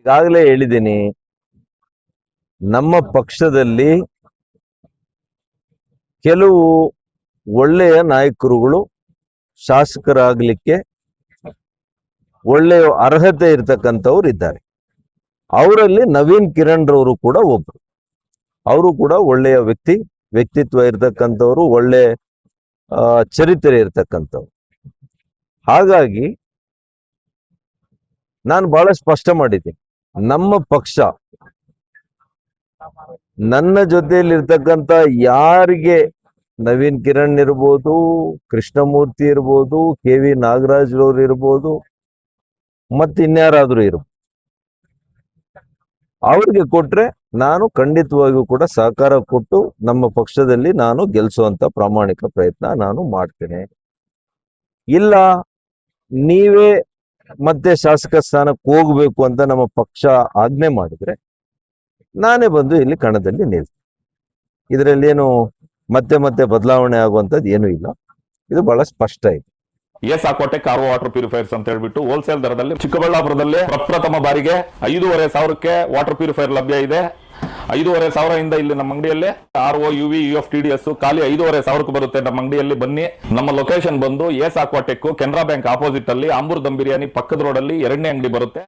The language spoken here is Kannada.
ಈಗಾಗಲೇ ಹೇಳಿದ್ದೀನಿ, ನಮ್ಮ ಪಕ್ಷದಲ್ಲಿ ಕೆಲವು ಒಳ್ಳೆಯ ನಾಯಕರುಗಳು ಶಾಸಕರಾಗಲಿಕ್ಕೆ ಒಳ್ಳೆಯ ಅರ್ಹತೆ ಇರ್ತಕ್ಕಂಥವ್ರು ಇದ್ದಾರೆ. ಅವರಲ್ಲಿ ನವೀನ್ ಕಿರಣ್ ರವರು ಕೂಡ ಒಬ್ರು. ಅವರು ಕೂಡ ಒಳ್ಳೆಯ ವ್ಯಕ್ತಿತ್ವ ಇರ್ತಕ್ಕಂಥವ್ರು, ಒಳ್ಳೆ ಚರಿತ್ರೆ ಇರ್ತಕ್ಕಂಥವ್ರು. ಹಾಗಾಗಿ ನಾನು ಬಹಳ ಸ್ಪಷ್ಟ ಮಾಡಿದ್ದೀನಿ, ನಮ್ಮ ಪಕ್ಷ ನನ್ನ ಜೊತೆಯಲ್ಲಿರ್ತಕ್ಕಂಥ ಯಾರಿಗೆ ನವೀನ್ ಕಿರಣ್ ಇರ್ಬೋದು, ಕೃಷ್ಣಮೂರ್ತಿ ಇರ್ಬೋದು, KV ನಾಗರಾಜ್ ರವರು ಇರ್ಬೋದು, ಮತ್ತಿನ್ಯಾರಾದ್ರೂ ಇರ್ಬೋದು, ಅವ್ರಿಗೆ ಕೊಟ್ರೆ ನಾನು ಖಂಡಿತವಾಗಿಯೂ ಕೂಡ ಸಹಕಾರ ಕೊಟ್ಟು ನಮ್ಮ ಪಕ್ಷದಲ್ಲಿ ನಾನು ಗೆಲ್ಲಿಸುವಂತ ಪ್ರಾಮಾಣಿಕ ಪ್ರಯತ್ನ ನಾನು ಮಾಡ್ತೇನೆ. ಇಲ್ಲ ನೀವೇ ಮತ್ತೆ ಶಾಸಕ ಸ್ಥಾನಕ್ಕೆ ಹೋಗ್ಬೇಕು ಅಂತ ನಮ್ಮ ಪಕ್ಷ ಆಜ್ಞೆ ಮಾಡಿದ್ರೆ ನಾನೇ ಬಂದು ಇಲ್ಲಿ ಕಣದಲ್ಲಿ ನಿಲ್ತೀನಿ. ಇದರಲ್ಲಿ ಏನು ಮತ್ತೆ ಬದಲಾವಣೆ ಆಗುವಂತದ್ದು ಏನೂ ಇಲ್ಲ. ಇದು ಬಹಳ ಸ್ಪಷ್ಟ ಇದೆ. ಏಸಾಕೋಟೆ ಕಾರ್ವೋ ವಾಟರ್ ಪ್ಯೂರಿಫೈರ್ಸ್ ಅಂತ ಹೇಳ್ಬಿಟ್ಟು ಹೋಲ್ಸೇಲ್ ದರದಲ್ಲಿ ಚಿಕ್ಕಬಳ್ಳಾಪುರದಲ್ಲಿ ಪ್ರಪ್ರಥಮ ಬಾರಿಗೆ 5,500ಕ್ಕೆ ವಾಟರ್ ಪ್ಯೂರಿಫೈರ್ ಲಭ್ಯ ಇದೆ. 5,500 ಇಲ್ಲಿ ನಮ್ಮ ಅಂಗಡಿಯಲ್ಲಿ RO UV UF TDS ಖಾಲಿ 5,500ಕ್ಕೆ ಬರುತ್ತೆ. ನಮ್ಮ ಅಂಗಡಿಯಲ್ಲಿ ಬನ್ನಿ. ನಮ್ಮ ಲೊಕೇಶನ್ ಬಂದು ಏಸಾಕೋಟೆಕ್ ಕೆನರಾ ಬ್ಯಾಂಕ್ ಆಪೋಸಿಟ್ ಅಲ್ಲಿ ಆಂಬೂರ್ ದಮ್ ಬಿರಿಯಾನಿ ಪಕ್ಕದ ರೋಡ್ ಅಲ್ಲಿ 2ನೇ ಅಂಗಡಿ ಬರುತ್ತೆ.